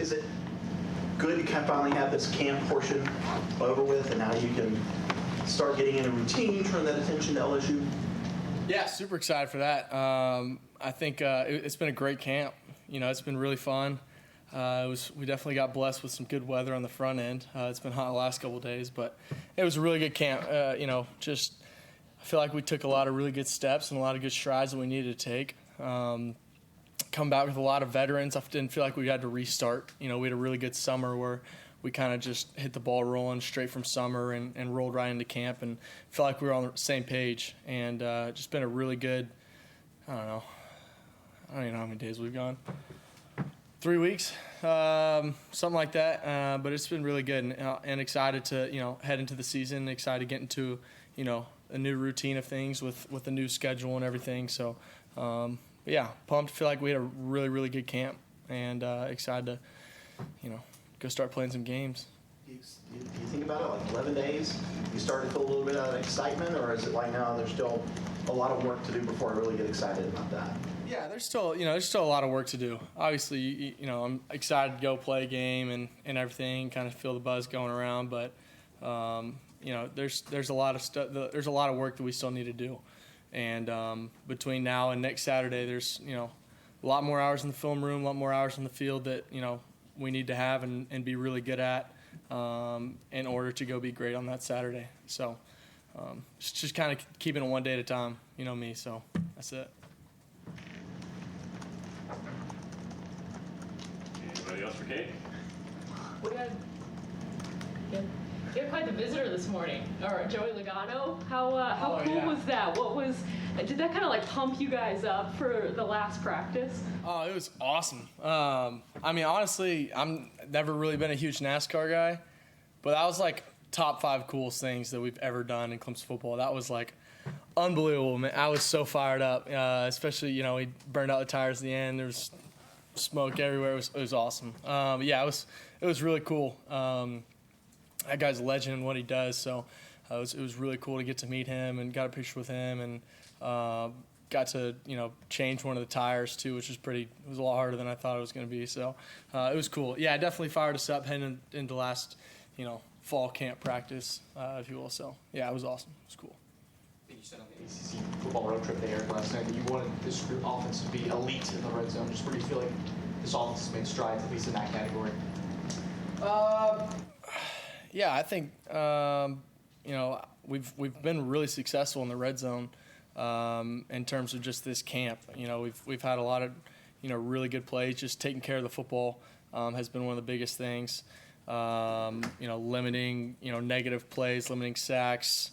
is it good to kind of finally have this camp portion over with, and now you can start getting in a routine, turn that attention to LSU? Yeah, super excited for that. I think it's been a great camp. It's been really fun. We definitely got blessed with some good weather on the front end. It's been hot the last couple of days, but it was a really good camp. I feel like we took a lot of really good steps and a lot of good strides that we needed to take. Come back with a lot of veterans. I didn't feel like we had to restart. We had a really good summer where we kind of just hit the ball rolling straight from summer and rolled right into camp, and felt like we were on the same page. And just been a really good, I don't even know how many days we've gone. 3 weeks, something like that. But it's been really good, and excited to head into the season. Excited to get into a new routine of things with the new schedule and everything. So yeah, pumped. Feel like we had a really, really good camp, and excited to go start playing some games. Do you think about it like 11 days? You start to feel a little bit of excitement, or is it like now there's still a lot of work to do before I really get excited about that? Yeah, there's still a lot of work to do. Obviously, I'm excited to go play a game and everything, kind of feel the buzz going around. But there's a lot of stuff. There's a lot of work that we still need to do. And between now and next Saturday, there's a lot more hours in the film room, a lot more hours in the field that we need to have and be really good at in order to go be great on that Saturday. So just kind of keeping it one day at a time. You know me, so that's it. Anybody else for Cade? You had quite the visitor this morning, or Joey Logano. How cool was that? Did that kind of pump you guys up for the last practice? Oh, it was awesome. Honestly, I'm never really been a huge NASCAR guy, but that was top 5 coolest things that we've ever done in Clemson football. That was unbelievable, man. I was so fired up, especially we burned out the tires at the end. There was smoke everywhere. It was awesome. Yeah, it was really cool. That guy's a legend in what he does, so it was really cool to get to meet him and got a picture with him, and got to change one of the tires too, which it was a lot harder than I thought it was going to be. So it was cool. Yeah, it definitely fired us up heading into last fall camp practice, if you will. So yeah, it was awesome. It was cool. You said on the ACC football road trip there last night that you wanted this offense to be elite in the red zone. Just where do you feel like this offense has made strides, at least in that category? Yeah, I think we've been really successful in the red zone in terms of just this camp. We've had a lot of really good plays. Just taking care of the football has been one of the biggest things. Limiting negative plays, limiting sacks,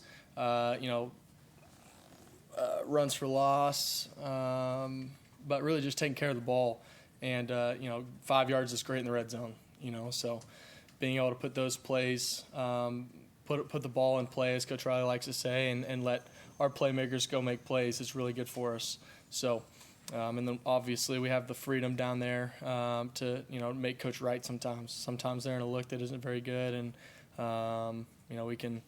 runs for loss, but really just taking care of the ball. And 5 yards is great in the red zone. So being able to put those plays, put the ball in play, as Coach Riley likes to say, and let our playmakers go make plays is really good for us. So, and then obviously we have the freedom down there to make Coach right sometimes. Sometimes they're in a look that isn't very good, and we can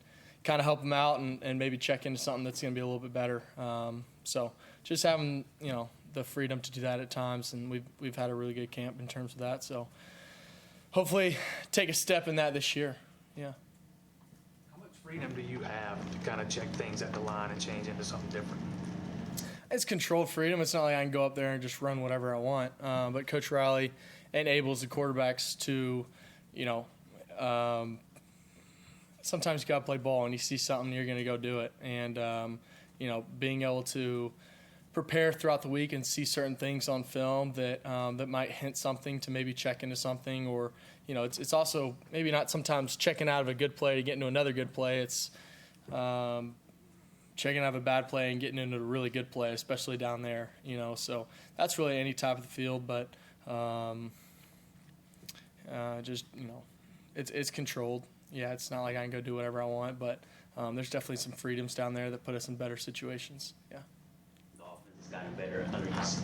kind of help them out and maybe check into something that's going to be a little bit better. So just having the freedom to do that at times, and we've had a really good camp in terms of that. So hopefully take a step in that this year. Yeah. How much freedom do you have to kind of check things at the line and change into something different? It's controlled freedom. It's not like I can go up there and just run whatever I want. But Coach Riley enables the quarterbacks to, sometimes you got to play ball, and you see something, you're going to go do it. And, being able to prepare throughout the week and see certain things on film that might hint something to maybe check into something, or it's also maybe not sometimes checking out of a good play to get into another good play. It's checking out of a bad play and getting into a really good play, especially down there. So that's really any type of the field, but it's controlled. Yeah, it's not like I can go do whatever I want, but there's definitely some freedoms down there that put us in better situations. Yeah. It's gotten better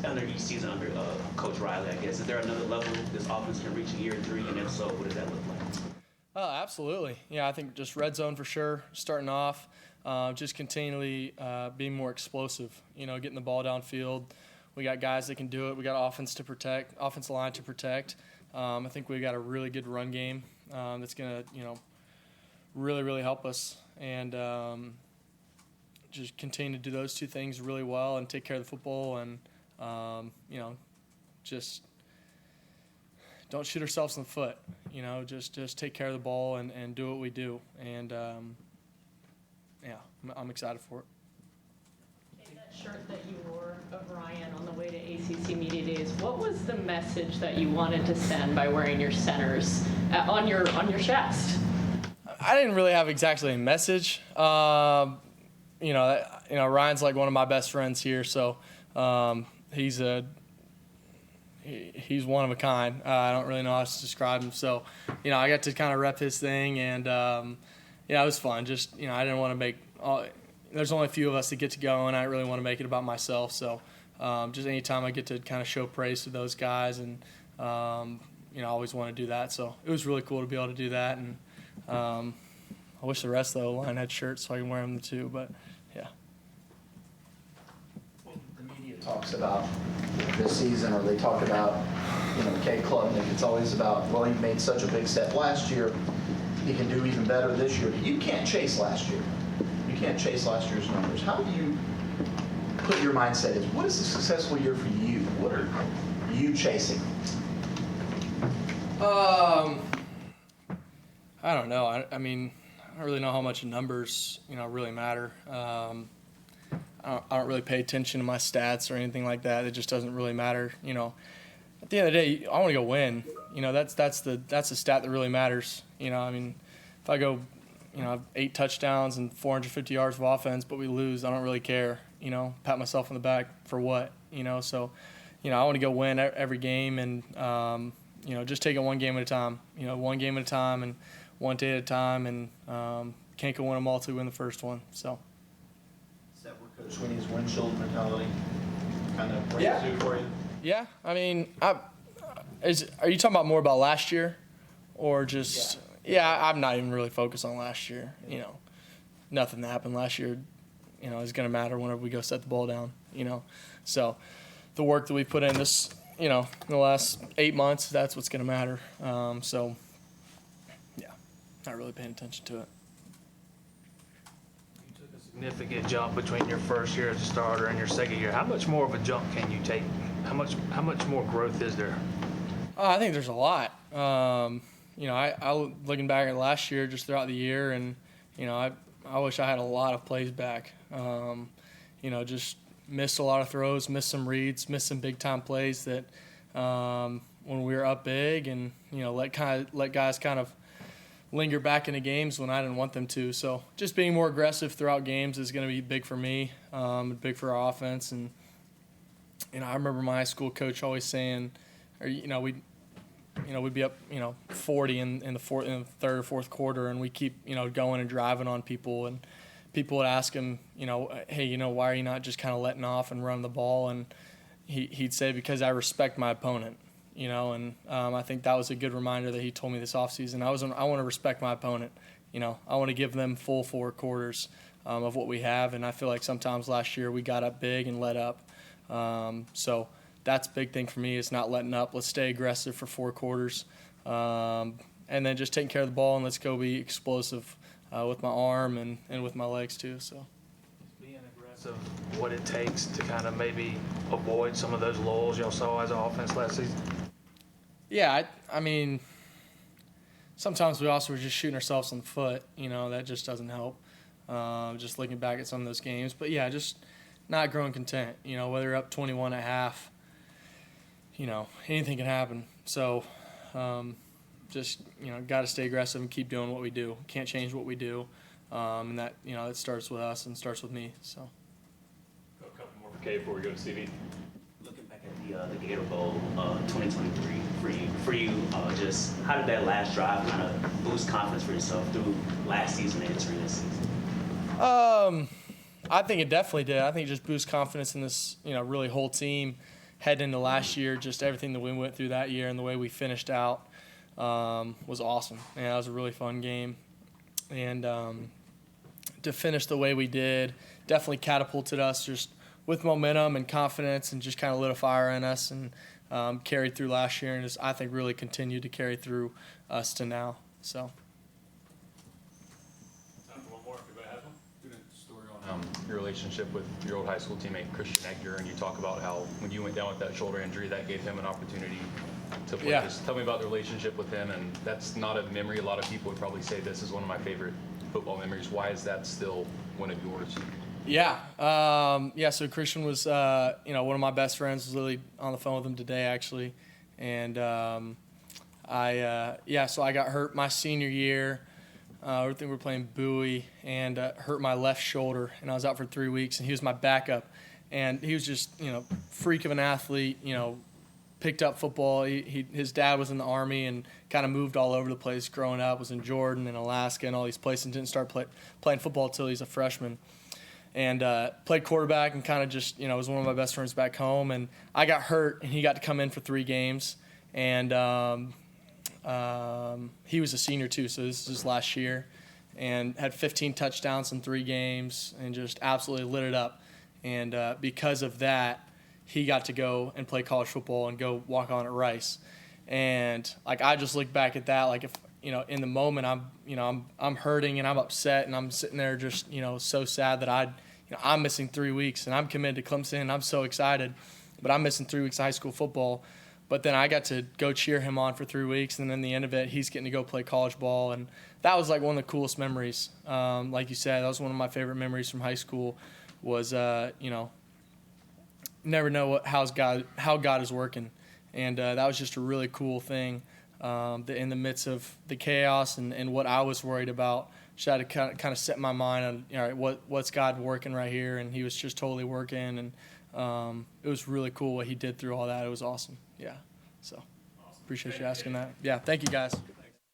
under each season under Coach Riley, I guess. Is there another level this offense can reach in year 3, and if so, what does that look like? Oh, absolutely. Yeah, I think just red zone for sure, starting off, just continually being more explosive, getting the ball downfield. We got guys that can do it. We got offensive line to protect. I think we got a really good run game that's going to, really, really help us. And just continue to do those two things really well and take care of the football and, just don't shoot ourselves in the foot. Just take care of the ball and do what we do. And, I'm excited for it. Hey, that shirt that you wore of Ryan on the way to ACC Media Days, what was the message that you wanted to send by wearing your centers on your chest? I didn't really have exactly a message. Ryan's like one of my best friends here, so he's one of a kind. I don't really know how to describe him. So, I got to kind of rep his thing, and it was fun. Just, I didn't want to make there's only a few of us that get to go, and I didn't really want to make it about myself. So, just anytime I get to kind of show praise to those guys, and I always want to do that. So it was really cool to be able to do that, and I wish the rest of the line had shirts so I can wear them too. But yeah. The media talks about this season, or they talk about, Cade Klubnik. It's always about, well, he made such a big step last year. He can do even better this year. You can't chase last year. You can't chase last year's numbers. How do you put your mindset in? What is a successful year for you? What are you chasing? I don't know. I don't really know how much numbers, really matter. I don't really pay attention to my stats or anything like that. It just doesn't really matter. At the end of the day, I want to go win. That's the stat that really matters. If I go, I have 8 touchdowns and 450 yards of offense, but we lose, I don't really care. Pat myself on the back for what? So, I want to go win every game and, just take it one game at a time. One game at a time and one day at a time, and can't go win them all till we win the first one. So. Is that where Coach Winnies' windshield mentality kind of brings through for you? Yeah, are you talking about more about last year, or just? Yeah, I'm not even really focused on last year. Nothing that happened last year, is going to matter whenever we go set the ball down. So the work that we put in this, in the last 8 months, that's what's going to matter. So yeah, not really paying attention to it. You took a significant jump between your first year as a starter and your second year. How much more of a jump can you take? How much more growth is there? I think there's a lot. I looking back at last year, just throughout the year, and I wish I had a lot of plays back. Just missed a lot of throws, missed some reads, missed some big time plays that when we were up big, and let guys kind of linger back into games when I didn't want them to. So just being more aggressive throughout games is going to be big for me, big for our offense. And I remember my high school coach always saying, we'd be up 40 in the third or fourth quarter, and we keep going and driving on people, and people would ask him, hey, why are you not just kind of letting off and running the ball? And he'd say, because I respect my opponent. And I think that was a good reminder that he told me this offseason. I want to respect my opponent. I want to give them full 4 quarters of what we have, and I feel like sometimes last year we got up big and let up. So that's a big thing for me, is not letting up. Let's stay aggressive for 4 quarters, and then just taking care of the ball, and let's go be explosive with my arm and with my legs too. So Being aggressive, what it takes to kind of maybe avoid some of those lulls y'all saw as an offense last season? Yeah, sometimes we also were just shooting ourselves in the foot. That just doesn't help. Just looking back at some of those games. But, yeah, just not growing content. Whether you're up 21 at half, anything can happen. So, just, got to stay aggressive and keep doing what we do. Can't change what we do. And that, it starts with us and starts with me. So. A couple more for Cade before we go to CD. Looking back at the Gator Bowl 2023 for you, just how did that last drive kind of boost confidence for yourself through last season and entering this season? I think it definitely did. I think it just boosts confidence in this, really whole team heading into last year. Just everything that we went through that year and the way we finished out was awesome. It was a really fun game. And to finish the way we did definitely catapulted us just with momentum and confidence, and just kind of lit a fire in us. And carried through last year and has, I think, really continued to carry through us to now. So. Time for one more, if anybody has one. Doing a story on your relationship with your old high school teammate Christian Edgar, and you talk about how when you went down with that shoulder injury, that gave him an opportunity to play. Yeah. Just tell me about the relationship with him, and that's not a memory. A lot of people would probably say this is one of my favorite football memories. Why is that still one of yours? Yeah. So Christian was, one of my best friends. Was literally on the phone with him today, actually. And so I got hurt my senior year. I think we were playing Bowie, and hurt my left shoulder, and I was out for 3 weeks, and he was my backup. And he was just, freak of an athlete, picked up football. His dad was in the Army and kind of moved all over the place growing up, was in Jordan and Alaska and all these places, and didn't start playing football until he's a freshman. And played quarterback and kind of just, was one of my best friends back home. And I got hurt, and he got to come in for 3 games. And he was a senior too, so this is his last year. And had 15 touchdowns in 3 games and just absolutely lit it up. And because of that, he got to go and play college football and go walk on at Rice. And I just look back at that, if in the moment I'm hurting and I'm upset and I'm sitting there just so sad that I'm missing 3 weeks and I'm committed to Clemson and I'm so excited, but I'm missing 3 weeks of high school football. But then I got to go cheer him on for 3 weeks, and then in the end of it, he's getting to go play college ball, and that was one of the coolest memories. Like you said, that was one of my favorite memories from high school. Was never know how God is working, and that was just a really cool thing. That in the midst of the chaos and what I was worried about, just had to kind of set my mind on, all right, what's God working right here, and He was just totally working, and it was really cool what He did through all that. It was awesome. Yeah, so appreciate you asking that. Yeah, thank you guys.